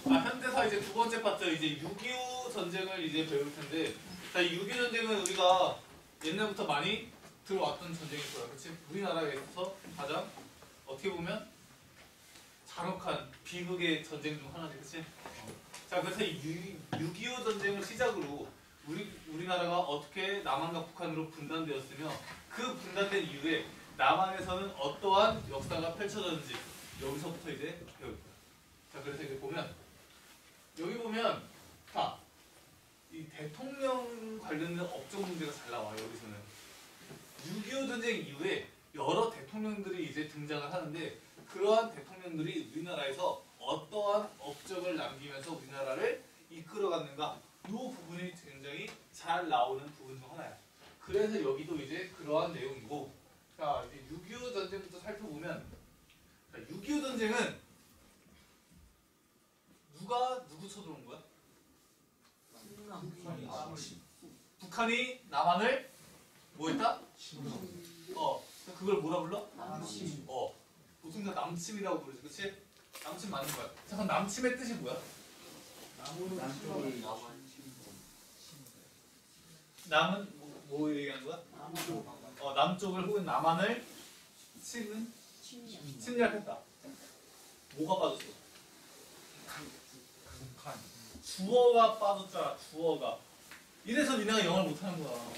현대사 이제 두 번째 파트 이제 6.25 전쟁을 이제 배울 텐데, 자, 이 6.25 전쟁은 우리가 옛날부터 많이 들어왔던 전쟁일 거야, 그렇지? 우리나라에 있어서 가장 어떻게 보면 잔혹한 비극의 전쟁 중 하나지, 그렇지? 자, 그래서 이 6.25 전쟁을 시작으로 우리나라가 어떻게 남한과 북한으로 분단되었으며 그 분단된 이후에 남한에서는 어떠한 역사가 펼쳐졌는지 여기서부터 이제 배울 거야. 자, 그래서 이제 보면 여기 보면 자, 이 대통령 관련된 업종 문제가 잘 나와. 여기서는 6.25 전쟁 이후에 여러 대통령들이 이제 등장을 하는데 그러한 대통령들이 우리나라에서 어떠한 업적을 남기면서 우리나라를 이끌어갔는가, 이 부분이 굉장히 잘 나오는 부분 중 하나야. 그래서 여기도 이제 그러한 내용이고, 자, 이제 6.25 전쟁부터 살펴보면, 자, 6.25 전쟁은 누구 쳐들어온 거야? 북한이 남한을 뭐 했다? 그걸 뭐라 불러? 남침. 보통 다 남침이라고 부르지, 그치? 남침 맞는 거야. 자, 그럼 남침의 뜻이 뭐야? 남은 뭐 얘기하는 거야? 남쪽을 혹은 남한을 침략했다. 뭐가 빠졌어? 주어가 빠졌잖아. 주어가. 이래서 니네가 영어를 못하는 거야.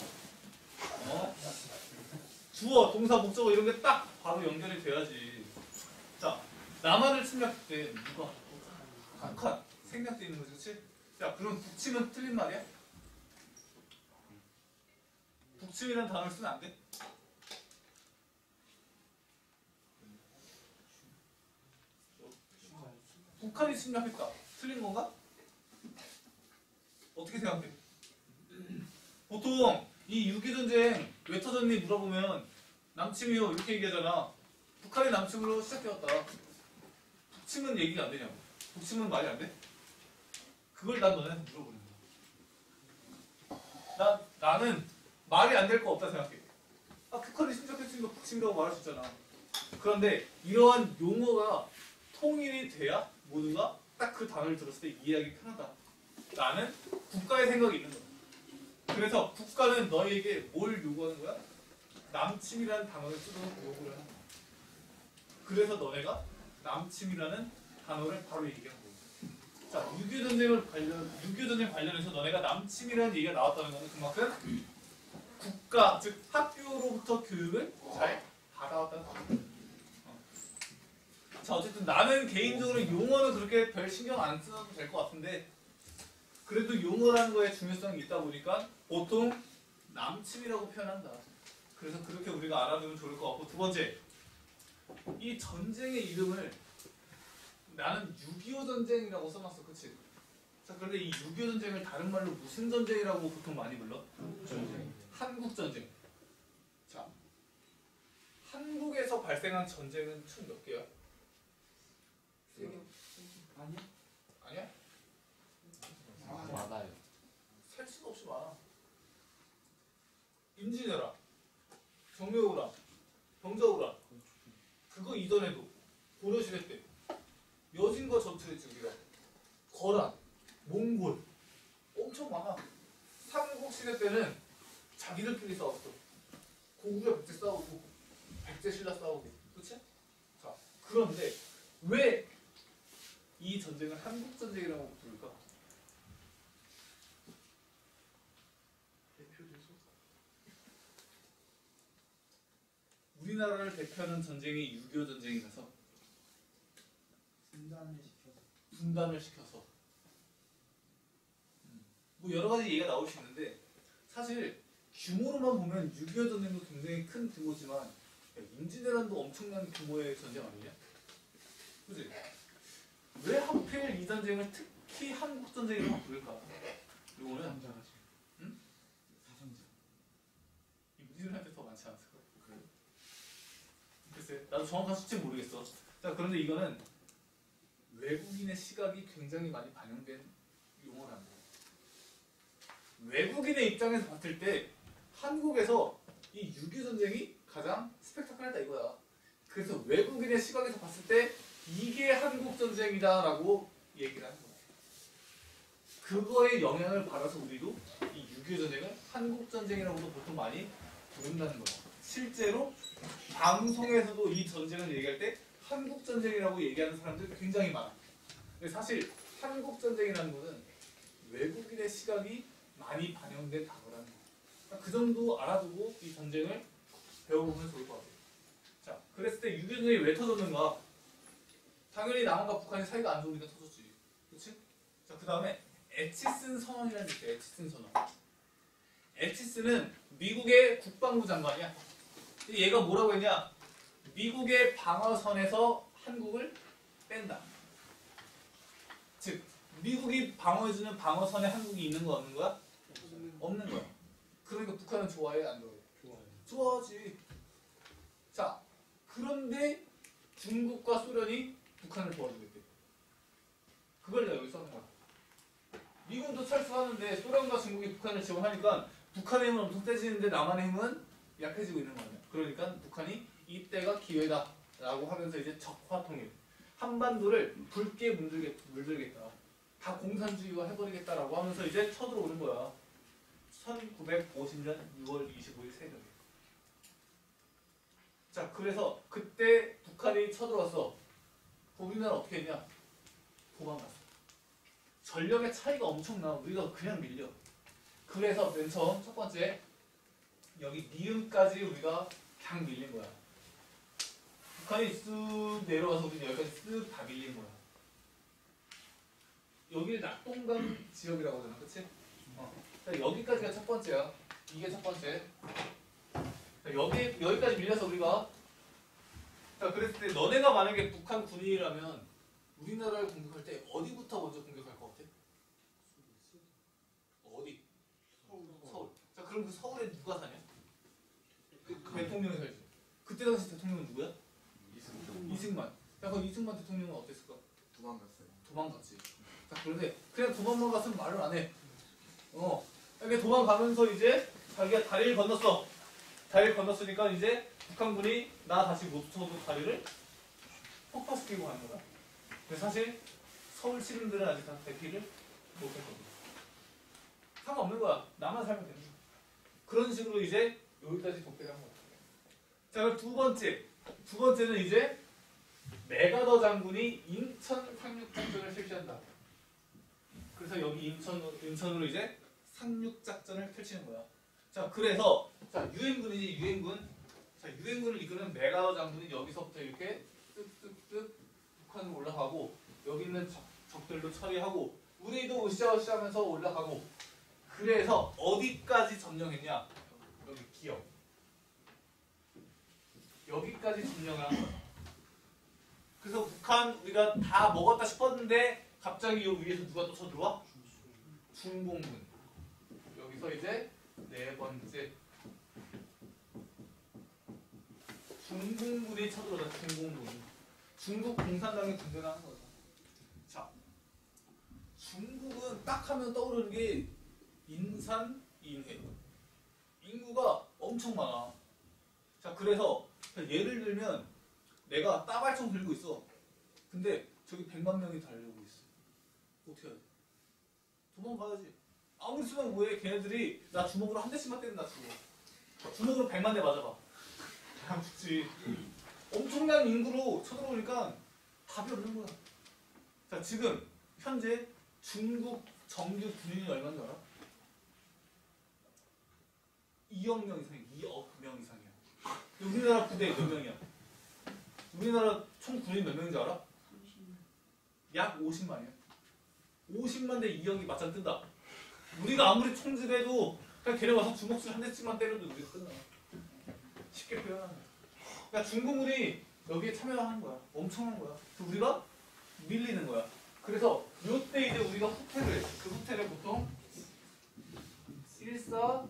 주어, 동사, 목적어 이런 게 딱 바로 연결이 돼야지. 자, 남한을 침략할 때 누가? 북한. 생략돼 있는 거지, 그치? 자, 그럼 북침은 틀린 말이야? 북침이라는 단어를 쓰면 안 돼? 북한이 침략했다. 틀린 건가? 어떻게 생각해? 보통 이 6.25 전쟁 왜 터졌니 물어보면 남침이요 이렇게 얘기하잖아. 북한의 남침으로 시작되었다. 북침은 얘기가 안 되냐고. 북침은 말이 안 돼? 그걸 난 너네한테 물어보는 거야. 나는 말이 안 될 거 없다 생각해. 북한이 침략했으니까 북침이라고 말할 수 있잖아. 그런데 이러한 용어가 통일이 돼야 모두가 딱 그 단어를 들었을 때 이해하기 편하다. 나는 국가의 생각이 있는 거야. 그래서 국가는 너에게 뭘 요구하는 거야? 남침이라는 단어를 쓰도록 요구를 하는 거야. 그래서 너네가 남침이라는 단어를 바로 얘기한 거야. 자, 6.25 전쟁 관련해서 너네가 남침이라는 얘기가 나왔다는 거는 그만큼 국가, 즉 학교로부터 교육을 잘 받아왔다는 거야. 자, 어쨌든 나는 개인적으로 용어는 그렇게 별 신경 안 써도 될 것 같은데 그래도 용어라는 거에 중요성이 있다 보니까 보통 남침이라고 표현한다. 그래서 그렇게 우리가 알아두면 좋을 것 같고, 두 번째, 이 전쟁의 이름을 나는 6.25 전쟁이라고 써놨어, 그치? 자, 그런데 이 6.25 전쟁을 다른 말로 무슨 전쟁이라고 보통 많이 불러? 한국 전쟁. 자, 한국에서 발생한 전쟁은 총 몇 개야? 3개. 아니야? 많아요. 셀 수도 없이 많아. 임진왜란, 정묘호란, 병자호란, 그거 이전에도 고려시대 때 여진과 전투했지 우리가. 거란, 몽골, 엄청 많아. 삼국시대 때는 자기들끼리 싸웠어. 고구려 백제 싸우고 백제 신라 싸우고, 그치? 자, 그런데 왜 이 전쟁을 한국 전쟁이라고 부를까? 우리나라를 대표하는 전쟁이 6.25 전쟁이라서 분단을 시켜서 뭐 여러 가지 얘기가 나올 수 있는데 사실 규모로만 보면 6.25 전쟁도 굉장히 큰 규모지만 임진왜란도 엄청난 규모의 전쟁 아니냐? 그치? 왜 하필 이 전쟁을 특히 한국 전쟁이라고 부를까? 이거는 응? 사상자. 임진왜란한테 더 많지 않았을까? 그래? 글쎄, 나도 정확한 수치는 모르겠어. 자, 그런데 이거는 외국인의 시각이 굉장히 많이 반영된 용어라는 거야. 외국인의 입장에서 봤을 때 한국에서 이 6.25 전쟁이 가장 스펙타클하다 이거야. 그래서 외국인의 시각에서 봤을 때 이게 한국 전쟁이다라고 얘기를 하는 거야. 그거에 영향을 받아서 우리도 이 6.25 전쟁을 한국 전쟁이라고도 보통 많이 부른다는 거야. 실제로 방송에서도 이 전쟁을 얘기할 때 한국 전쟁이라고 얘기하는 사람들이 굉장히 많아. 근데 사실 한국 전쟁이라는 거는 외국인의 시각이 많이 반영된 단어라는 거야. 그러니까 그 정도 알아두고 이 전쟁을 배워보면 좋을 것 같아요. 자, 그랬을 때 6.25 전쟁이 왜 터졌는가? 당연히 남한과 북한이 사이가 안 좋으니까 터졌지. 그렇지? 자, 그 다음에 에치슨 선언이라는 게 있어요. 에치슨 선언. 에치슨은 미국의 국방부 장관이야. 얘가 뭐라고 했냐? 미국의 방어선에서 한국을 뺀다. 즉, 미국이 방어해주는 방어선에 한국이 있는 거 없는 거야? 없는 거야. 그러니까 북한은 좋아해, 안 좋아해? 좋아하지. 자, 그런데 중국과 소련이 북한을 도와주겠대. 그걸 내가 여기 써놓은 거야. 미군도 철수하는데 소련과 중국이 북한을 지원하니까 북한의 힘은 엄청 세지는데 남한의 힘은 약해지고 있는 거야. 그러니까 북한이 이때가 기회다 라고 하면서 이제 적화통일, 한반도를 붉게 물들겠다, 다 공산주의화 해버리겠다라고 하면서 이제 쳐들어오는 거야. 1950년 6월 25일 새벽에. 자, 그래서 그때 북한이 쳐들어왔어. 우리나라 어떻게 했냐? 도망갔어. 전력의 차이가 엄청나. 우리가 그냥 밀려. 그래서 맨 처음 첫 번째 여기 니은까지 우리가 그냥 밀린 거야. 북한이 쓱 내려와서 우리 여기까지 쓱 다 밀린 거야. 여기를 낙동강 지역이라고 하잖아, 그치? 자, 여기까지가 첫 번째야. 이게 첫 번째. 자, 여기까지 밀려서 우리가, 자, 그랬을 때 너네가 만약에 북한 군인이라면 우리나라를 공격할 때 어디부터 먼저 공격할 것 같아? 어디? 서울. 자, 그럼 그 서울에 누가 사냐? 대통령이 살지. 그때 당시 대통령은 누구야? 이승만. 자, 그럼 이승만 대통령은 어땠을까? 도망갔지. 자, 그런데 그냥 도망갔으면 말을 안 해. 이렇게 도망가면서 이제 자기가 다리를 건넜어. 다리를 건넜으니까 이제 북한군이 나 다시 못 쳐도 다리를 폭파시키고 가는 거야. 근데 사실 서울 시민들은 아직 다 대피를 못했거든. 상관없는 거야. 나만 살면 되는 거야. 그런 식으로 이제 여기까지 독대를 한 거야. 자, 그럼 두 번째는 이제 메가더 장군이 인천 상륙작전을 실시한다. 그래서 여기 인천으로 이제 상륙작전을 펼치는 거야. 자, 그래서 자, 유엔군이지, 유엔군. 자, 유엔군을 이끄는 메가더 장군이 여기서부터 이렇게 쓱쓱쓱 북한으로 올라가고, 여기 있는 적들도 처리하고, 우리도 으쌰으쌰 하면서 올라가고. 그래서 어디까지 점령했냐? 여기 기역. 여기까지 점령을 한 거야. 그래서 북한 우리가 다 먹었다 싶었는데 갑자기 여기 위에서 누가 또 쳐들어와? 중공군. 여기서 이제 네 번째 중공군이 쳐들어오다. 중공군. 중국 공산당이 군대를 하는 거죠. 자, 중국은 딱 하면 떠오르는 게 인산, 인해. 인구가 엄청 많아. 자, 그래서 예를 들면 내가 따발총 들고 있어. 근데 저기 100만 명이 달려오고 있어. 어떻게 해야 돼? 도망가야지. 아무리 쓰면 뭐해. 걔네들이 나 주먹으로 한 대씩만 때리면 나 죽어. 주먹으로 100만 대 맞아봐. 그냥 죽지. 엄청난 인구로 쳐들어오니까 답이 없는 거야. 자, 지금 현재 중국 정규 군인이 얼마인 줄 알아? 2억 명 이상이야. 2억 명 이상이야. 우리나라 부대 몇 명이야? 우리나라 총 군인 몇 명인 줄 알아? 약 50만이야. 50만 대 2억이 맞짱 뜬다. 우리가 아무리 총질해도 그냥 걔네 와서 주먹질 한 대씩만 때려도 우리가 끝나. 쉽게 표현하는 거야. 그러니까 중국군이 여기에 참여하는 거야. 엄청난 거야. 그래서 우리가 밀리는 거야. 그래서 요때 이제 우리가 후퇴를 해. 그 후퇴를 보통 1사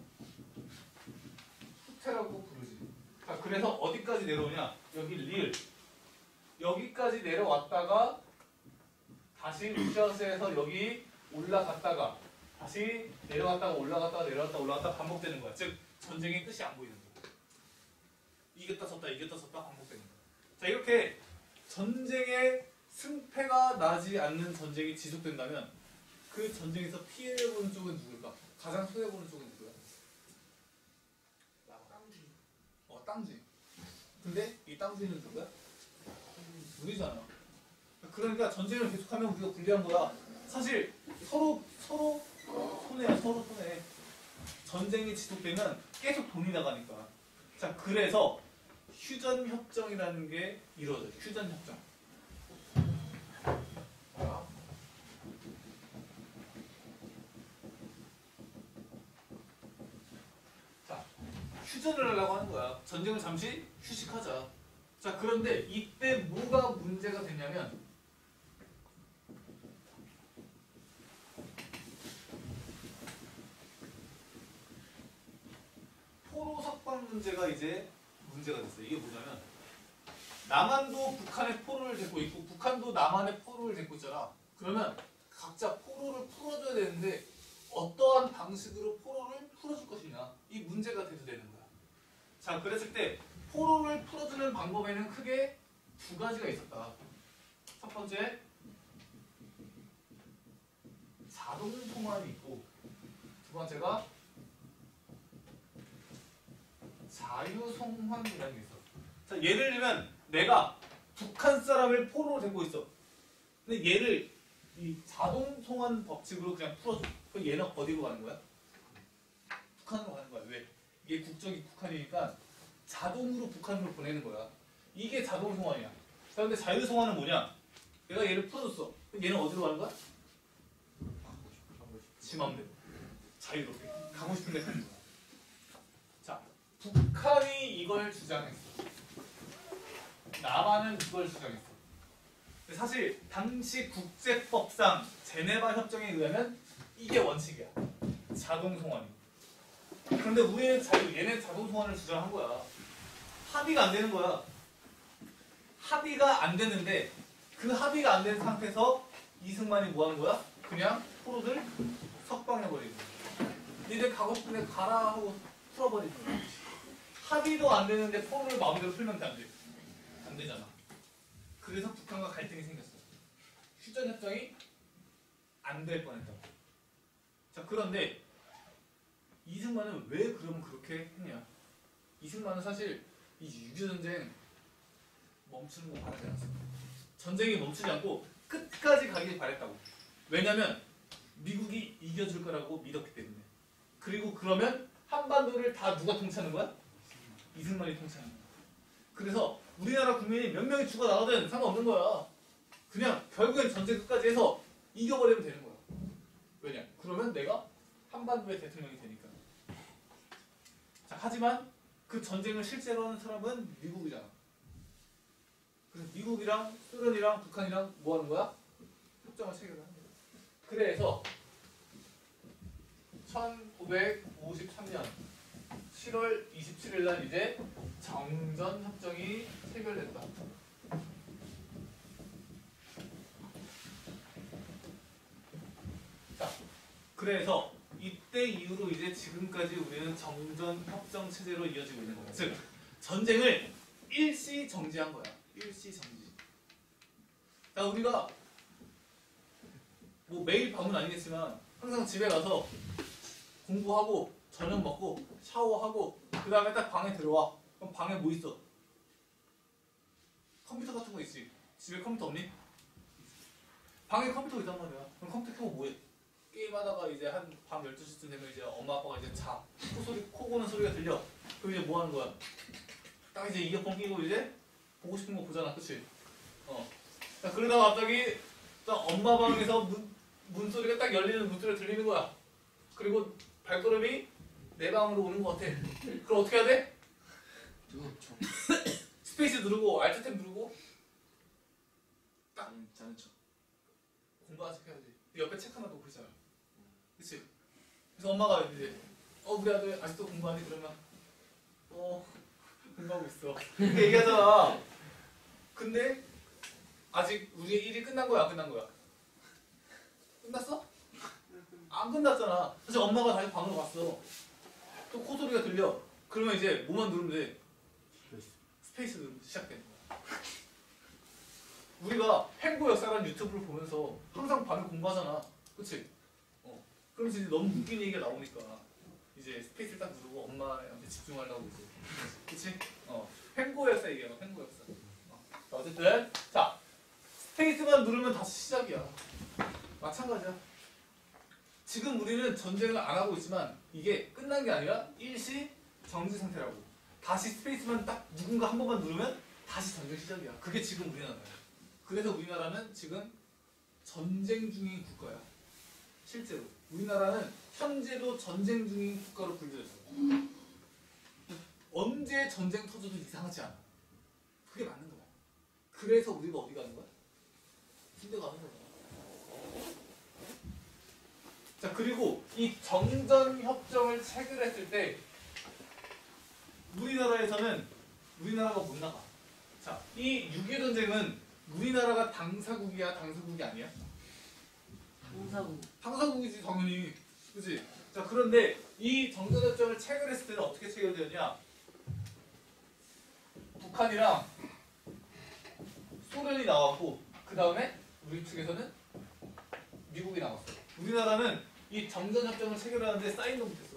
후퇴라고 부르지. 자, 그래서 어디까지 내려오냐? 여기 리을. 여기까지 내려왔다가 다시 루시아스에서 여기 올라갔다가 다시 내려갔다가 올라갔다가 반복되는 거야. 즉 전쟁의 끝이 안 보이는 거야. 이겼다 졌다 반복되는 거야. 자, 이렇게 전쟁의 승패가 나지 않는 전쟁이 지속된다면 그 전쟁에서 피해보는 쪽은 누굴까? 가장 손해보는 쪽은 누구야? 땅지. 땅지. 근데 이 땅지는 누구야? 우리잖아. 그러니까 전쟁을 계속하면 우리가 불리한 거야. 사실 서로 손해야. 서로 손해. 전쟁이 지속되면 계속 돈이 나가니까. 자, 그래서 휴전협정이라는 게 이루어져요. 휴전협정. 자, 휴전을 하려고 하는 거야. 전쟁을 잠시 휴식하자. 자, 그런데 이때 뭐가 문제가 되냐면 포로 석방 문제가 이제 문제가 됐어요. 이게 뭐냐면 남한도 북한의 포로를 데리고 있고 북한도 남한의 포로를 데리고 있잖아. 그러면 각자 포로를 풀어줘야 되는데 어떠한 방식으로 포로를 풀어줄 것이냐, 이 문제가 대두되는 거야. 자, 그랬을 때 포로를 풀어주는 방법에는 크게 두 가지가 있었다. 첫 번째, 자동 송환이 있고 두 번째가 자유 송환이라는 게 있어. 자, 예를 들면 내가 북한 사람을 포로로 데리고 있어. 근데 얘를 이 자동 송환 법칙으로 그냥 풀어줘. 그럼 얘는 어디로 가는 거야? 북한으로 가는 거야. 왜? 이게 국적이 북한이니까 자동으로 북한으로 보내는 거야. 이게 자동 송환이야. 자, 근데 자유 송환은 뭐냐? 내가 얘를 풀어줬어. 그럼 얘는 어디로 가는 거야? 지 맘대로. 자유롭게. 가고 싶은 데 가는 거야. 자, 북한이 이걸 주장했어. 남한은 이걸 주장했어. 근데 사실 당시 국제법상 제네바 협정에 의하면 이게 원칙이야. 자동 송환이. 그런데 우리는 얘네 자동 송환을 주장한 거야. 합의가 안 되는 거야. 합의가 안 되는데 그 합의가 안 된 상태에서 이승만이 뭐 하는 거야? 그냥 포로들 석방해버리는 거야. 니들 가고 싶은데 가라 하고 풀어버리는 거야. 합의도 안 되는데 포로를 마음대로 풀면 안 돼. 안 되잖아. 그래서 북한과 갈등이 생겼어. 휴전협정이 안 될 뻔했다고. 자, 그런데 이승만은 왜 그러면 그렇게 했냐? 이승만은 사실 이 6.25전쟁 멈추는 거 바라지 않았어. 전쟁이 멈추지 않고 끝까지 가길 바랬다고. 왜냐면 미국이 이겨줄 거라고 믿었기 때문에. 그리고 그러면 한반도를 다 누가 통치하는 거야? 이승만이 통치하는 거야. 그래서 우리나라 국민이 몇 명이 죽어나가든 상관없는 거야. 그냥 결국엔 전쟁 끝까지 해서 이겨버리면 되는 거야. 왜냐? 그러면 내가 한반도의 대통령이 되니까. 자, 하지만 그 전쟁을 실제로 하는 사람은 미국이잖아. 그래서 미국이랑 소련이랑 북한이랑 뭐 하는 거야? 협정을 체결하는 거야. 그래서 1953년 7월 27일 날 이제 정전협정이 체결됐다. 자, 그래서 이때 이후로 이제 지금까지 우리는 정전협정 체제로 이어지고 있는 거야. 즉, 전쟁을 일시 정지한 거야. 일시 정지. 자, 우리가 뭐 매일 밤은 아니겠지만 항상 집에 가서 공부하고 저녁 먹고 샤워하고 그 다음에 딱 방에 들어와. 그럼 방에 뭐 있어? 컴퓨터 같은 거 있지. 집에 컴퓨터 없니? 방에 컴퓨터 있단 말이야. 그럼 컴퓨터 켜고 뭐해? 게임하다가 이제 한 밤 12시쯤 되면 이제 엄마 아빠가 이제 자. 코 고는 소리가 들려. 그럼 이제 뭐 하는 거야? 딱 이제 이어폰 끼고 이제 보고 싶은 거 보잖아. 그치? 자, 그러다가 갑자기 딱 엄마 방에서 문 소리가 딱 열리는 문소리가 들리는 거야. 그리고 발걸음이 내 방으로 오는 것 같아. 그럼 어떻게 해야 돼? 스페이스 누르고 알트 탭 누르고 딱 자는 척. 공부하는 척 해야지. 옆에 책 하나 놓고 그러잖아. 그치? 그래서 엄마가 이제 우리 아들 아직도 공부하니? 그러면 공부하고 있어. 이렇게 얘기하잖아. 근데 아직 우리의 일이 끝난 거야, 안 끝난 거야? 끝났어? 안 끝났잖아. 사실 엄마가 다시 방으로 갔어. 또 코소리가 들려. 그러면 이제 뭐만 누르면 돼? 스페이스 누르면 시작되는 거야. 우리가 행보 역사라는 유튜브를 보면서 항상 밤에 공부하잖아. 그치? 그러면서 이제 너무 웃긴 얘기가 나오니까 이제 스페이스를 딱 누르고 엄마한테 집중하려고 이제. 그치? 횡보 역사 얘기하는 횡보 역사. 어쨌든 자 스페이스만 누르면 다시 시작이야. 마찬가지야. 지금 우리는 전쟁을 안 하고 있지만 이게 끝난 게 아니라 일시 정지 상태라고. 다시 스페이스만 딱 누군가 한 번만 누르면 다시 전쟁 시작이야. 그게 지금 우리나라야. 그래서 우리나라는 지금 전쟁 중인 국가야. 실제로 우리나라는 현재도 전쟁 중인 국가로 분류됐어. 언제 전쟁 터져도 이상하지 않아. 그게 맞는 거야. 그래서 우리가 어디 가는 거야? 군대 가는 거야. 자, 그리고 이 정전협정을 체결했을 때 우리나라에서는 우리나라가 못 나가. 자, 이 6.25 전쟁은 우리나라가 당사국이야, 당사국이 아니야? 당사국. 당사국이지 당연히. 그치? 자, 그런데 이 정전협정을 체결했을 때는 어떻게 체결되었냐? 북한이랑 소련이 나왔고 그 다음에 우리 측에서는 미국이 나왔어. 우리나라는 이 정전협정을 체결하는데 사인도 못했어.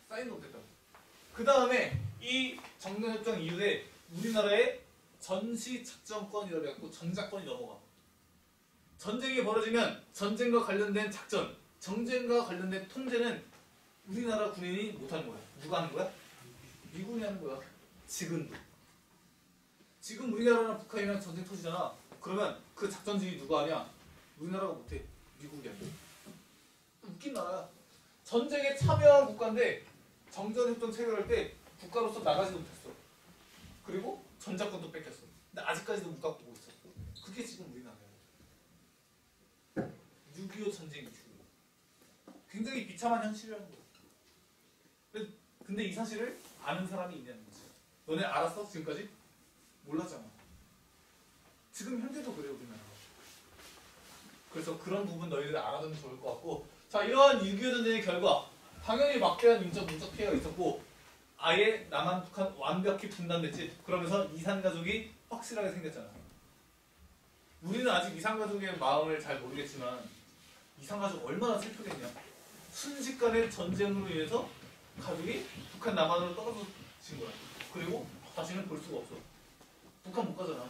사인도 못했다고. 그 다음에 이 정전협정 이후에 우리나라의 전시작전권이라고 해갖고 전작권이 넘어가. 전쟁이 벌어지면 전쟁과 관련된 작전, 전쟁과 관련된 통제는 우리나라 군인이 못하는 거야. 누가 하는 거야? 미군이 하는 거야. 지금도. 지금 우리나라랑 북한이랑 전쟁 터지잖아. 그러면 그 작전지휘 누가 하냐? 우리나라가 못해. 미국이 하냐. 웃긴 나라야. 전쟁에 참여한 국가인데 정전협정 체결할 때 국가로서 나가지도 못했어. 그리고 전작권도 뺏겼어. 근데 아직까지도 못 갖고 오고 있어. 그게 지금 우리나라야. 6.25 전쟁 이후. 굉장히 비참한 현실이라는 거야. 근데 이 사실을 아는 사람이 있냐는 거지. 너네 알았어? 지금까지? 몰랐잖아. 지금 현재도 그래요, 우리나라. 그래서 그런 부분 너희들 알아두면 좋을 것 같고. 자, 이러한 6.25 전쟁의 결과 당연히 막대한 인적 문적 피해가 있었고 아예 남한 북한 완벽히 분단됐지. 그러면서 이산가족이 확실하게 생겼잖아. 우리는 아직 이산가족의 마음을 잘 모르겠지만 이산가족 얼마나 슬프겠냐. 순식간에 전쟁으로 인해서 가족이 북한 남한으로 떨어진 거야. 그리고 다시는 볼 수가 없어. 북한 못 가잖아.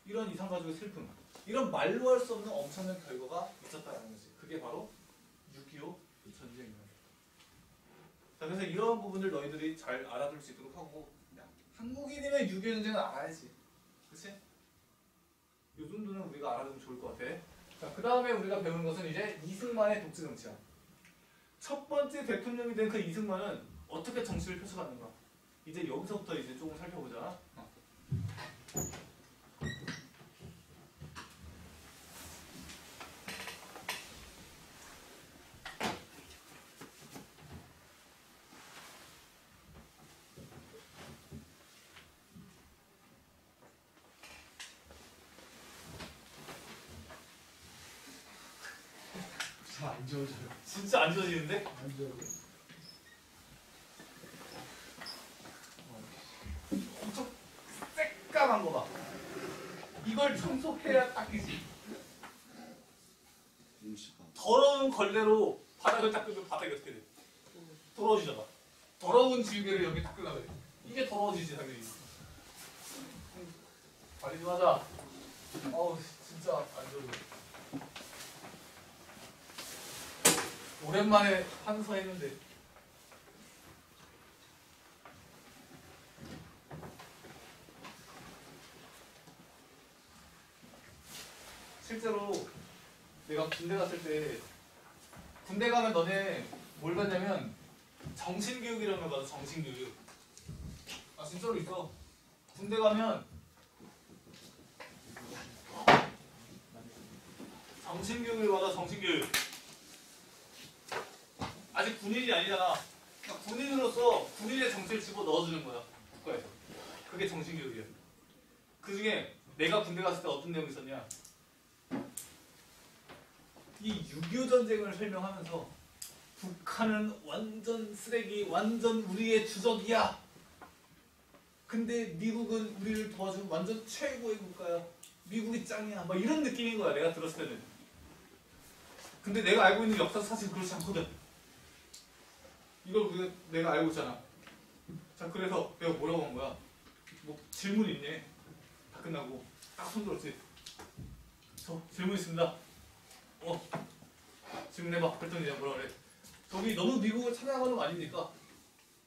이런 이산가족의 슬픔, 이런 말로 할 수 없는 엄청난 결과가 있었다는 거지. 그게 바로 6.25 전쟁이야. 자, 그래서 이런 부분들 너희들이 잘 알아둘 수 있도록 하고, 한국인이면 6.25 전쟁은 알아야지. 그치? 이 정도는 우리가 알아두면 좋을 것 같아. 자, 그 다음에 우리가 배우는 것은 이제 이승만의 독재 정치야. 첫 번째 대통령이 된 그 이승만은 어떻게 정치를 펼쳐갔는가? 이제 여기서부터 이제 조금 살펴보자. 안 지워져요. 진짜 안 지워지는데? 안 지워져. 엄청 새까만 거 봐. 이걸 청소해야 닦이지. 더러운 걸레로 바닥을 닦으면 바닥이 어떻게 돼? 더러워지잖아. 더러운 지우개를 여기 닦으려고 해. 이게 더러워지지 당연히. 관리 좀 하자. 어우 진짜 안 좋아. 오랜만에 한서했는데. 실제로 내가 군대 갔을 때 군대 가면 너네 뭘 받냐면 정신교육이라는 걸 받아. 정신교육. 아 진짜로 있어. 군대 가면 정신교육을 받아. 정신교육. 아직 군인이 아니잖아. 그러니까 군인으로서 군인의 정체를 집어 넣어주는 거야. 국가에서. 그게 정신교육이야. 그 중에 내가 군대 갔을 때 어떤 내용이 있었냐. 이 6.25 전쟁을 설명하면서 북한은 완전 쓰레기, 완전 우리의 주적이야. 근데 미국은 우리를 도와준 완전 최고의 국가야. 미국이 짱이야. 막 이런 느낌인 거야. 내가 들었을 때는. 근데 내가 알고 있는 역사는 사실 그렇지 않거든. 이걸 내가 알고 있잖아. 자, 그래서 내가 뭐라고 한 거야? 뭐 질문 있네. 다 끝나고 딱 손들었지. 저 질문 있습니다. 질문해봐. 그랬더니 내가 뭐라 그래? 저기 너무 미국을 찬양하는 거 아닙니까?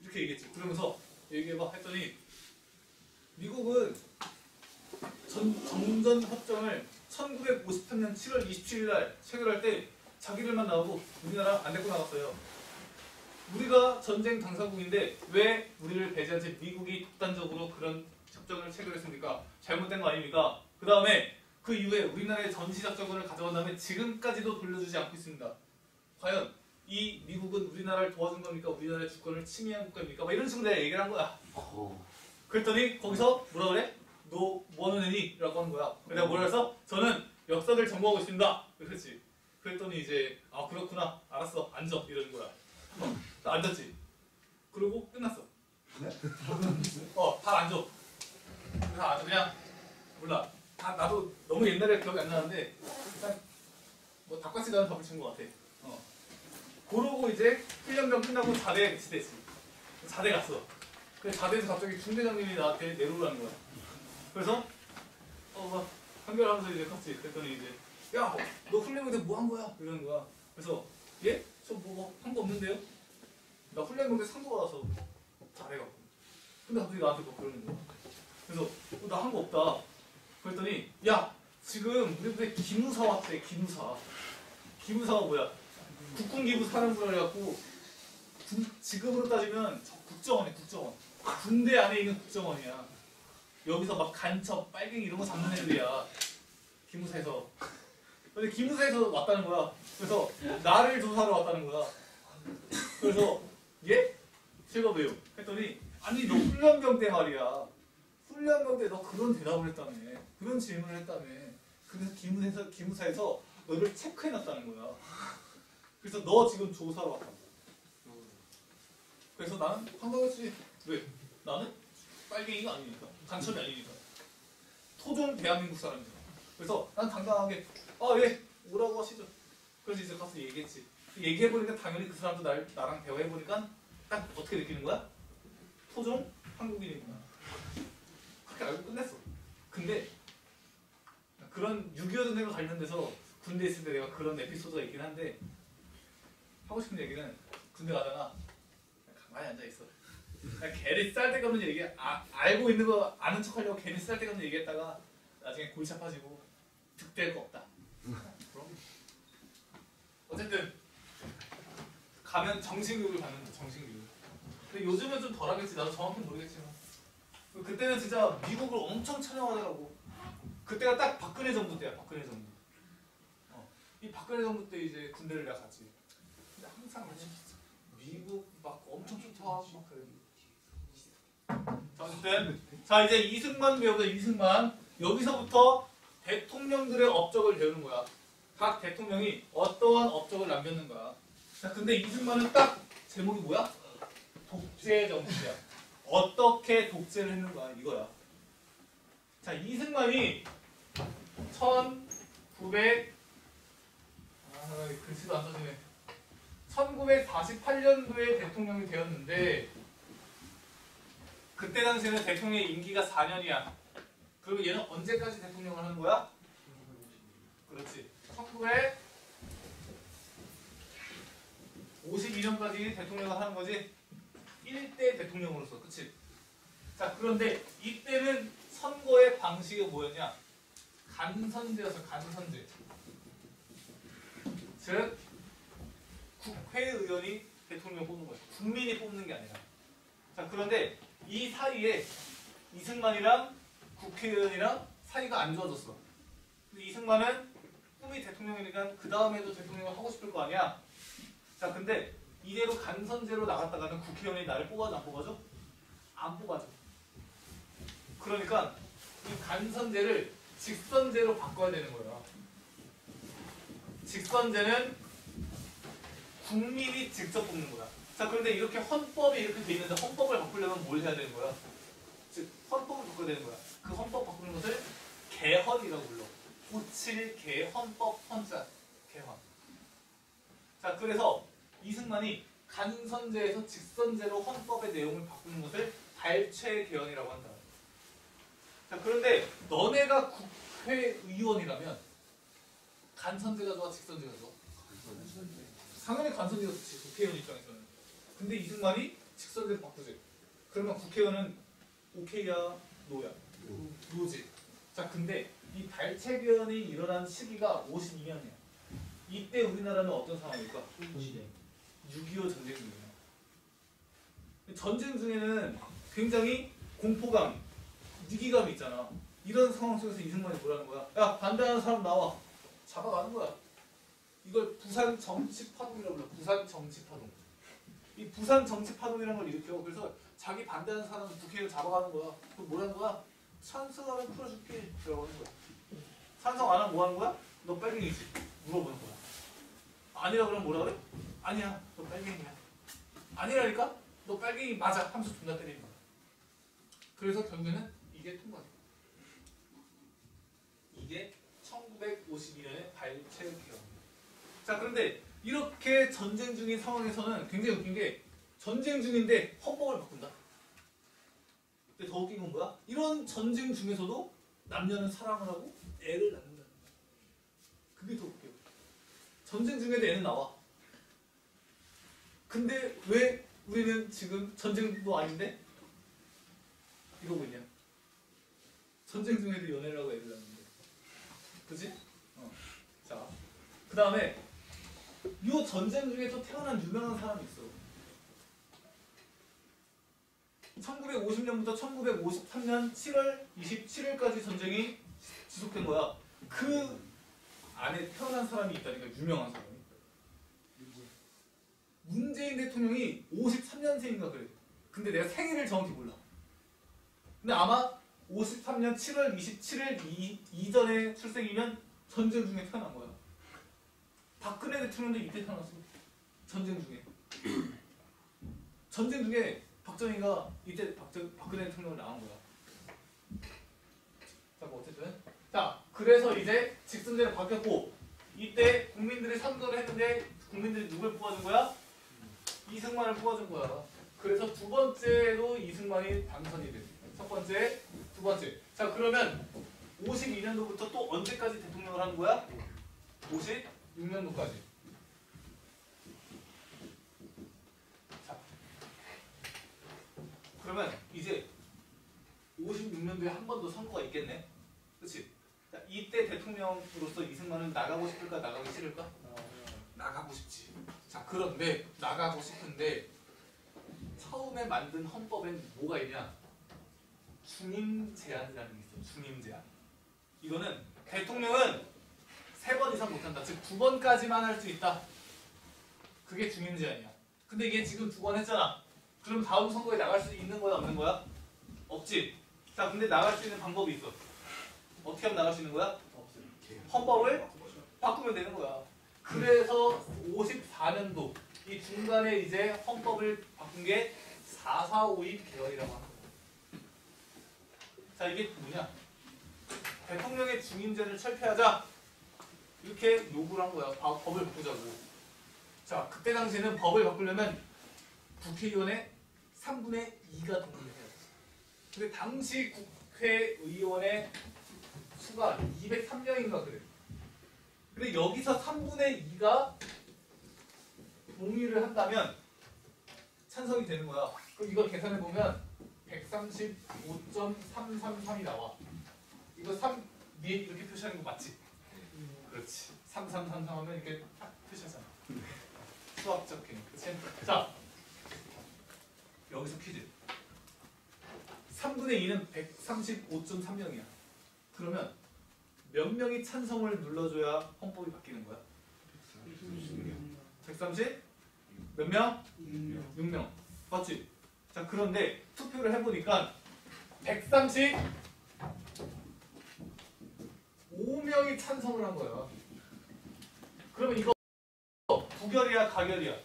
이렇게 얘기했지. 그러면서 얘기해봐 했더니 미국은 정전 협정을 1953년 7월 27일 날 체결할 때 자기들만 나오고 우리나라 안 데리고 나갔어요. 우리가 전쟁 당사국인데 왜 우리를 배제한 채 미국이 독단적으로 그런 협정을 체결했습니까? 잘못된 거 아닙니까? 그 다음에 그 이후에 우리나라의 전시작전권을 가져간 다음에 지금까지도 돌려주지 않고 있습니다. 과연 이 미국은 우리나라를 도와준 겁니까? 우리나라의 주권을 침해한 국가입니까? 막 이런 식으로 내가 얘기를 한 거야. 그랬더니 거기서 뭐라 그래? 너 뭐하는 애니? 라고 하는 거야. 내가 뭐라 해서? 저는 역사를 전공하고 있습니다. 그렇지. 그랬더니 이제 아 그렇구나. 알았어. 앉아. 이러는 거야. 나 앉았지. 그리고 끝났어. 네? 다 앉아. 그래서 아주 그냥 몰라. 다 나도 너무 옛날에 기억이 안 나는데 일단 뭐 닭같이 가는 밥을 친 것 같아. 그러고 이제 훈련병 끝나고 자대에 배치됐지. 자대 갔어. 그래서 자대에서 갑자기 중대장님이 나한테 내려오라는 거야. 그래서 막 한결하면서 이제 갔지. 그랬더니 이제 야, 너 훈련병대 뭐 한 거야? 이러는 거야. 그래서 예? 저 뭐 한 거 없는데요? 나 훈련병대 상도 받아서 자대가. 근데 갑자기 나한테 뭐 그러는 거야. 그래서 나 한 거 없다. 그랬더니 야, 지금 우리 부대 기무사 왔대. 기무사. 기무사가 뭐야? 국군기부 사령부라 해갖고 지금으로 따지면 국정원이야. 국정원. 군대 안에 있는 국정원이야. 여기서 막 간첩, 빨갱이 이런 거 잡는 애들이야. 기무사에서. 근데 기무사에서 왔다는 거야. 그래서 나를 조사하러 왔다는 거야. 그래서 예? 제가 왜요? 했더니 아니 너 훈련병 때 말이야. 훈련병 때 너 그런 대답을 했다며. 그런 질문을 했다며. 그래서 기무사에서 너를 체크해놨다는 거야. 그래서 너 지금 조사로 왔다. 그래서 나는 황당했지. 왜? 나는 빨갱이가 아니니까. 간첩이 아니니까. 토종 대한민국 사람이잖아. 그래서 난 당당하게 예, 뭐라고 하시죠. 그래서 이제 가서 얘기했지. 얘기해보니까 당연히 그 사람도 나랑 대화해보니까 딱 어떻게 느끼는 거야? 토종 한국인이구나. 그렇게 알고 끝냈어. 근데 그런 6.25 전쟁과 관련돼서 군대에 있을 때 내가 그런 에피소드가 있긴 한데 하고 싶은 얘기는 군대 가다가 가만히 앉아있어. 그냥 괜히 쌀데없는 얘기 알고 있는 거 아는 척하려고 괜히 쌀데없는 얘기했다가 나중에 골치 아파지고 득될 거 없다. 그럼 어쨌든 가면 정신교육을 받는 거야. 정신교육. 근데 요즘은 좀 덜하겠지. 나도 정확히는 모르겠지만 그때는 진짜 미국을 엄청 찬양하더라고. 그때가 딱 박근혜 정부 때야. 박근혜 정부. 이 박근혜 정부 때 이제 군대를 내가 갔지. 근데 항상 미국 막 엄청 좋다 막 그래. 자, 어쨌든 자 이제 이승만 배우자. 이승만. 여기서부터 대통령들의 업적을 배우는 거야. 각 대통령이 어떠한 업적을 남겼는 거야. 자, 근데 이승만은 딱 제목이 뭐야? 독재 정치야. 어떻게 독재를 했는 거야 이거야. 자, 이승만이 글씨도 안 써지네. 1948년도에 대통령이 되었는데 그때 당시에는 대통령의 임기가 4년이야. 그리고 얘는 언제까지 대통령을 하는 거야? 그렇지. 1952년까지 대통령을 하는 거지. 1대 대통령으로서. 그치? 자, 그런데 이때는 선거의 방식이 뭐였냐? 간선제였어. 간선제. 즉 국회의원이 대통령을 뽑는 거야. 국민이 뽑는 게 아니라. 자, 그런데 이 사이에 이승만이랑 국회의원이랑 사이가 안 좋아졌어. 근데 이승만은 꿈이 대통령이니까 그 다음에도 대통령을 하고 싶을 거 아니야. 자, 근데 이대로 간선제로 나갔다가는 국회의원이 나를 뽑아줘? 안 뽑아줘? 안 뽑아줘. 그러니까 이 간선제를 직선제로 바꿔야 되는 거야. 직선제는 국민이 직접 뽑는 거야. 자, 그런데 이렇게 헌법이 이렇게 돼 있는데 헌법을 바꾸려면 뭘 해야 되는 거야? 즉 헌법을 바꿔야 되는 거야. 그 헌법 바꾸는 것을 개헌이라고 불러. 97 개헌법 헌자 개헌. 자, 그래서 이승만이 간선제에서 직선제로 헌법의 내용을 바꾸는 것을 발췌 개헌이라고 한다. 자, 그런데 너네가 국회의원이라면 간선제가 좋아, 직선제가 좋아? 당연히 간선제가 좋지, 국회의원 입장에서는. 근데 이승만이 직선제로 바꾸지. 그러면 국회의원은 오케이야, 노야? 노지. 자, 근데 이 발췌 개헌이 일어난 시기가 52년이야. 이때 우리나라는 어떤 상황일까? 6.25 전쟁 중이에요. 전쟁 중에는 굉장히 공포감, 위기감이 있잖아. 이런 상황 속에서 이승만이 뭐라는 거야? 야, 반대하는 사람 나와. 잡아가는 거야. 이걸 부산 정치파동이라고 불러. 부산 정치파동. 이 부산 정치파동이라는 걸 일으켜. 그래서 자기 반대하는 사람을 국회의원 잡아가는 거야. 그럼 뭐라는 거야? 찬성하면 풀어줄게. 라고 하는 거야. 찬성 안 하면 뭐 하는 거야? 너 빨갱이지. 물어보는 거야. 아니라 그러면 뭐라 그래? 아니야, 너 빨갱이야. 아니라니까? 너 빨갱이 맞아. 하면서 존나 때리는 거야. 그래서 결국에는 이게 통과돼. 이게 1952년에 발췌 개헌. 자, 그런데 이렇게 전쟁 중인 상황에서는 굉장히 웃긴 게 전쟁 중인데 헌법을 바꾼다. 근데 더 웃긴 건 뭐야? 이런 전쟁 중에서도 남녀는 사랑을 하고 애를 낳는다는 거야. 그게 더 웃겨. 전쟁 중에도 애는 나와. 근데 왜 우리는 지금 전쟁도 아닌데 이러고 있냐? 전쟁 중에도 연애를 하고 애를 낳는데. 그치? 자, 그 다음에 이 전쟁 중에 또 태어난 유명한 사람이 있어. 1950년부터 1953년 7월 27일까지 전쟁이 지속된 거야. 그 안에 태어난 사람이 있다니까. 유명한 사람이. 문재인 대통령이 53년생인가 그래. 근데 내가 생일을 정확히 몰라. 근데 아마 53년 7월 27일 이전에 출생이면 전쟁 중에 태어난 거야. 박근혜 대통령도 이때 태어났어. 전쟁 중에. 전쟁 중에 박정희가 이때 박근혜 대통령을 낳은 거야. 자, 뭐 어쨌든. 자, 그래서 이제 직선제로 바뀌었고, 이때 국민들이 선거를 했는데 국민들이 누굴 뽑아준 거야? 이승만을 뽑아준 거야. 그래서 두 번째로 이승만이 당선이 돼. 첫 번째, 두 번째. 자, 그러면 52년도부터 또 언제까지 대통령을 하는 거야? 56년도까지. 자, 그러면 이제 56년도에 한 번 더 선거가 있겠네. 그렇지? 자, 이때 대통령으로서 이승만은 나가고 싶을까, 나가기 싫을까? 나가고 싶지. 자, 그런데 나가고 싶은데 처음에 만든 헌법엔 뭐가 있냐? 중임 제한이라는 게 있어. 중임 제한. 이거는 대통령은 3번 이상 못한다. 즉 2번까지만 할 수 있다. 그게 중임 제한이야. 근데 이게 지금 2번 했잖아. 그럼 다음 선거에 나갈 수 있는 거야, 없는 거야? 없지. 자, 근데 나갈 수 있는 방법이 있어. 어떻게 하면 나갈 수 있는 거야? 헌법을 바꾸면 되는 거야. 그래서 54년도 이 중간에 이제 헌법을 바꾼 게 4452 개헌이라고 합니다. 자, 이게 뭐냐? 대통령의 중임제를 철폐하자 이렇게 요구를 한 거야. 법을 바꾸자고. 자, 그때 당시에는 법을 바꾸려면 국회의원의 3분의 2가 동의를 해야 돼. 근데 당시 국회의원의 수가 203명인가 그래. 근데 여기서 3분의 2가 동의를 한다면 찬성이 되는 거야. 그럼 이거 계산해 보면 135.333이 나와. 이거 3 위에 이렇게 표시하는 거 맞지? 그렇지. 3333 하면 이렇게 딱 표시하잖아. 수학적 개념. 그치? 자, 여기서 퀴즈. 3분의 2는 135.3명이야. 그러면 몇 명이 찬성을 눌러줘야 헌법이 바뀌는 거야? 130? 몇 명? 6명. 맞지? 자, 그런데 투표를 해보니까 135명이 찬성을 한 거야. 그러면 이거 부결이야, 가결이야?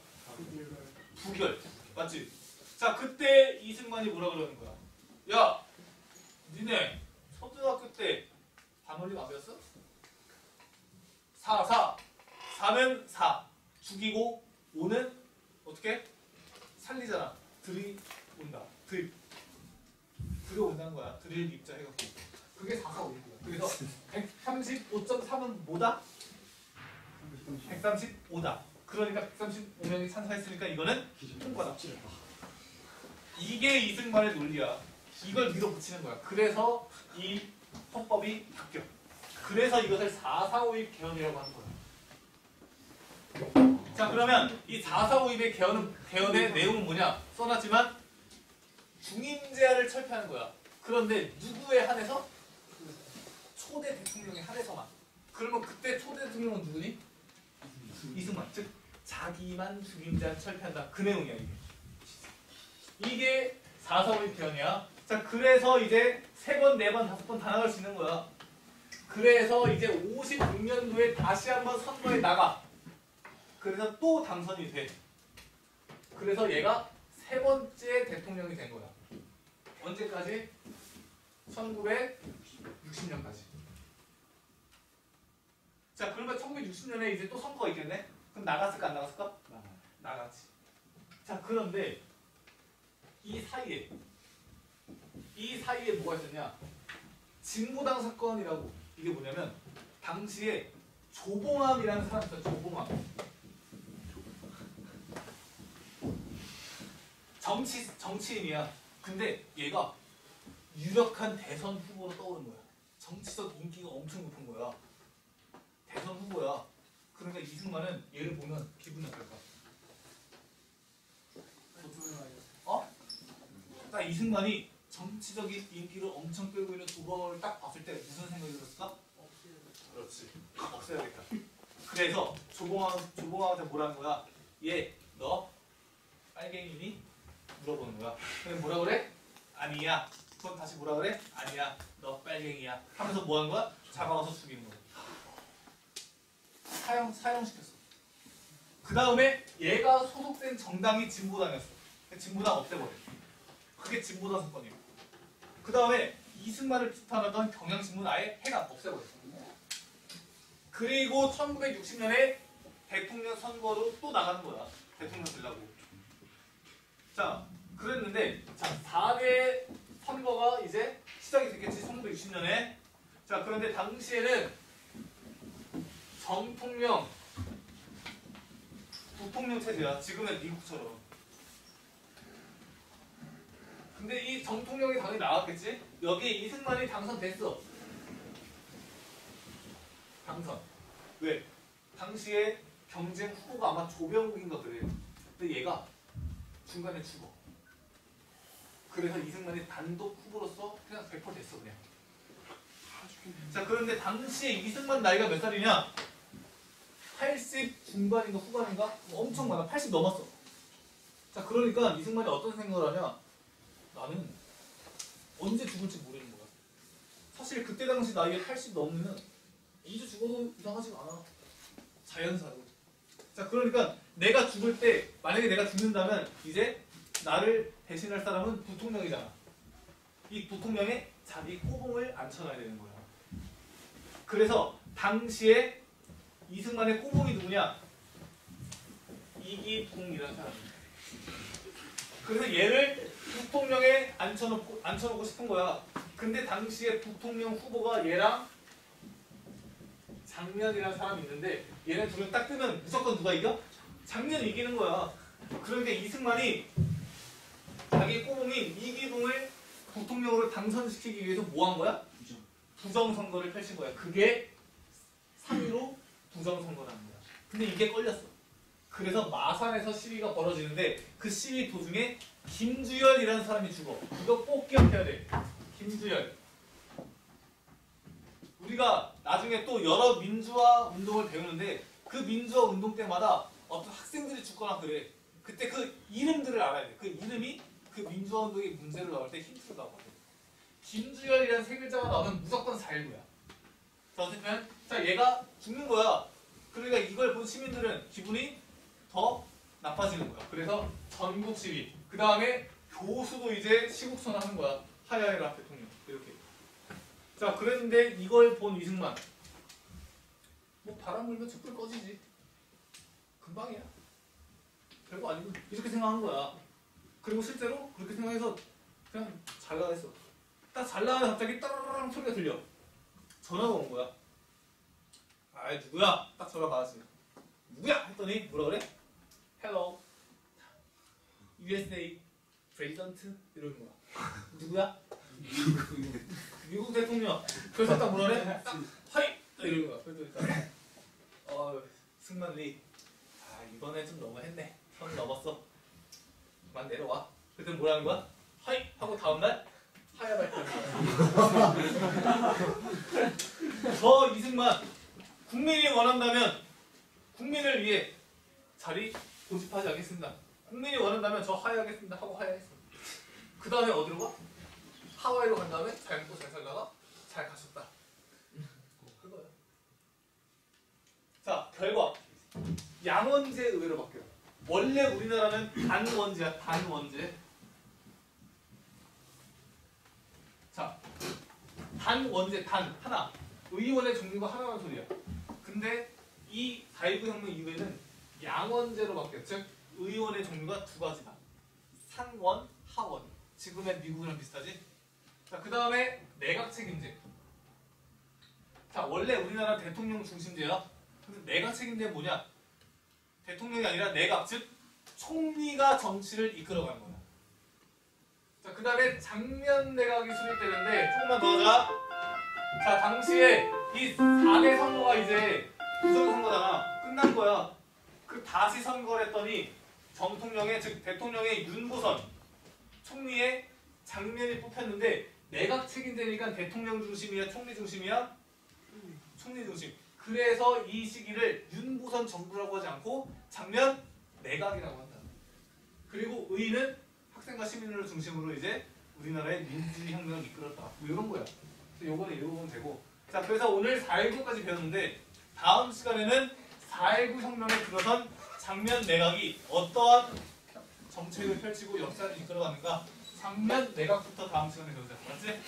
부결. 맞지? 자, 그때 이승만이 뭐라 그러는 거야? 야, 니네 초등학교 때 밥 암홀림 안 배웠어? 4. 4는 4. 죽이고 5는 어떻게? 살리잖아. 들이온다. 들어온다는 거야. 들일 입자 해갖고. 그게 4, 4, 5인 거야. 그래서 135.3은 뭐다? 135다. 그러니까 135명이 찬성했으니까 이거는 통과다. 이게 이승만의 논리야. 이걸 밀어붙이는 거야. 그래서 이 헌법이 바뀌어. 그래서 이것을 4.4.5입 개헌이라고 하는 거야. 자, 그러면 이 4.4.5입의 개헌의 내용은 뭐냐? 써놨지만 중임제화를 철폐하는 거야. 그런데 누구에 한해서? 초대 대통령에 한해서만. 그러면 그때 초대 대통령은 누구니? 이승만. 즉 자기만 중임제화 철폐한다. 그 내용이야 이게. 이게 4.4.5입 개헌이야. 자, 그래서 이제 3번, 4번, 5번 다 나갈 수 있는 거야. 그래서 이제 56년도에 다시 한번 선거에 나가. 그래서 또 당선이 돼. 그래서 얘가 3번째 대통령이 된 거야. 언제까지? 1960년까지. 자, 그러면 1960년에 이제 또 선거가 있겠네? 그럼 나갔을까 안 나갔을까? 나갔지. 자, 그런데 이 사이에 뭐가 있었냐? 진보당 사건이라고. 이게 뭐냐면 당시에 조봉암이라는 사람이 있어요. 조봉암. 정치인이야. 근데 얘가 유력한 대선 후보로 떠오른 거야. 정치적 인기가 엄청 높은 거야. 대선 후보야. 그러니까 이승만은 얘를 보면 기분이 어떨까? 어? 딱 이승만이 정치적인 인기를 엄청 끌고 있는 조봉암을 딱 봤을 때 무슨 생각이 들었을까? 그렇지. 없애야겠다. 그래서 조봉암한테 뭐라는 거야? 얘, 너 빨갱이니? 물어보는 거야. 근데 뭐라 그래? 아니야. 그럼 다시 뭐라 그래? 아니야. 너 빨갱이야. 하면서 뭐 한 거야? 잡아가서 죽이는 거야. 사형시켰어. 그 다음에 얘가 소속된 정당이 진보당이었어. 진보당 없애버려. 그게 진보당 사건이에요. 그 다음에 이승만을 비판하던 경향신문 아예 해가 없애버렸어. 그리고 1960년에 대통령 선거로 또 나가는 거야. 대통령 되려고. 자, 그랬는데 자 4대 선거가 이제 시작이 됐겠지. 1960년에. 자, 그런데 당시에는 정통령, 부통령 체제야. 지금의 미국처럼. 근데 이 정통령이 당연히 나왔겠지? 여기에 이승만이 당선됐어. 당선. 왜? 당시에 경쟁 후보가 아마 조병국인가 그래. 근데 얘가 중간에 죽어. 그래서 이승만이 단독 후보로서 그냥 100% 됐어 그냥. 자, 그런데 당시에 이승만 나이가 몇 살이냐? 80 중반인가 후반인가? 엄청 많아. 80 넘었어. 자, 그러니까 이승만이 어떤 생각을 하냐? 나는 언제 죽을지 모르는 거야. 사실 그때 당시 나이에 80 넘으면 이제 죽어도 이상하지가 않아. 자연사로. 자, 그러니까 내가 죽을 때 만약에 내가 죽는다면 이제 나를 대신할 사람은 부통령이잖아. 이 부통령에 자기 꼬봉을 앉혀놔야 되는 거야. 그래서 당시에 이승만의 꼬봉이 누구냐? 이기붕이라는 사람이야. 그래서 얘를 부통령에 앉혀놓고 싶은 거야. 근데 당시에 부통령 후보가 얘랑 장면이라는 사람이 있는데 얘네 둘을 딱 뜨면 무조건 누가 이겨? 장면이 이기는 거야. 그러니까 이승만이 자기 꼬봉인 이기붕을 부통령으로 당선시키기 위해서 뭐 한 거야? 부정선거를 펼친 거야. 그게 3.15 부정선거라는 거야. 근데 이게 걸렸어. 그래서 마산에서 시위가 벌어지는데 그 시위 도중에 김주열이라는 사람이 죽어. 이거 꼭 기억해야 돼. 김주열. 우리가 나중에 또 여러 민주화 운동을 배우는데 그 민주화 운동 때마다 어떤 학생들이 죽거나 그래. 그때 그 이름들을 알아야 돼. 그 이름이 그 민주화 운동의 문제를 나올 때 힌트로 나오거든. 김주열이라는 세 글자가 나오면 무조건 4.19야. 자, 어쨌든 자, 얘가 죽는 거야. 그러니까 이걸 본 시민들은 기분이 더 나빠지는 거야. 그래서 전국 시위. 그 다음에 교수도 이제 시국선언하는 거야. 하야해라 대통령. 이렇게. 자, 그랬는데 이걸 본 이승만. 뭐 바람 불면 촛불 꺼지지. 금방이야. 별거 아니고 이렇게 생각한 거야. 그리고 실제로 그렇게 생각해서 그냥 잘 나가했어. 딱 잘 나가면 갑자기 따라랑 소리가 들려. 전화가 온 거야. 아, 누구야? 딱 전화 받았지. 누구야? 했더니 뭐라 그래? Hello. USA President 이러는 거야. 누구야? 미국 대통령. 그래서 딱 뭐라 그래? 딱 하이 이러는 거야. 그래서 승만리. 아, 이번엔 좀 너무했네. 선 넘었어. 그만 내려와. 그랬더니 뭐라는 거야? 하이 하고 다음날 하야 발표. 저 이승만 국민이 원한다면 국민을 위해 자리 고집하지 않겠습니다. 국민이 원한다면 저 하야하겠습니다 하고 하야했어. 그 다음에 어디로 가? 하와이로 간 다음에 잘 먹고 잘 살다가 잘 가셨다. 그거야. 자, 결과 양원제 의회로 바뀌어요. 원래 우리나라는 단원제야. 단원제. 자, 단원제 단 하나. 의원의 종류가 하나만 소리야. 근데 이 4.19 혁명 이후에는 양원제로 바뀌었죠. 즉 의원의 종류가 두 가지다. 상원, 하원. 지금의 미국이랑 비슷하지? 자, 그 다음에 내각 책임제. 자, 원래 우리나라 대통령 중심제야. 근데 내각 책임제는 뭐냐? 대통령이 아니라 내각, 즉 총리가 정치를 이끌어가는 거야. 자, 그 다음에 장면 내각이 수립되는데 조금만 더 하자. 자, 당시에 이 4대 선거가 이제 부정선거잖아. 끝난 거야. 그 다시 선거를 했더니 정통령의, 즉 대통령의 윤보선, 총리의 장면이 뽑혔는데 내각 책임제니까 대통령 중심이야, 총리 중심이야? 총리 중심. 그래서 이 시기를 윤보선 정부라고 하지 않고 장면 내각이라고 한다. 그리고 의는 학생과 시민을 중심으로 이제 우리나라의 민주혁명을 이끌었다. 뭐 이런 거야. 그래서 요거는 읽어보면 되고. 자, 그래서 오늘 4.19까지 배웠는데 다음 시간에는 4.19 혁명에 들어선 장면 내각이 어떠한 정책을 펼치고 역사를 이끌어가는가 장면 내각부터 다음 시간에 배우자. 맞지?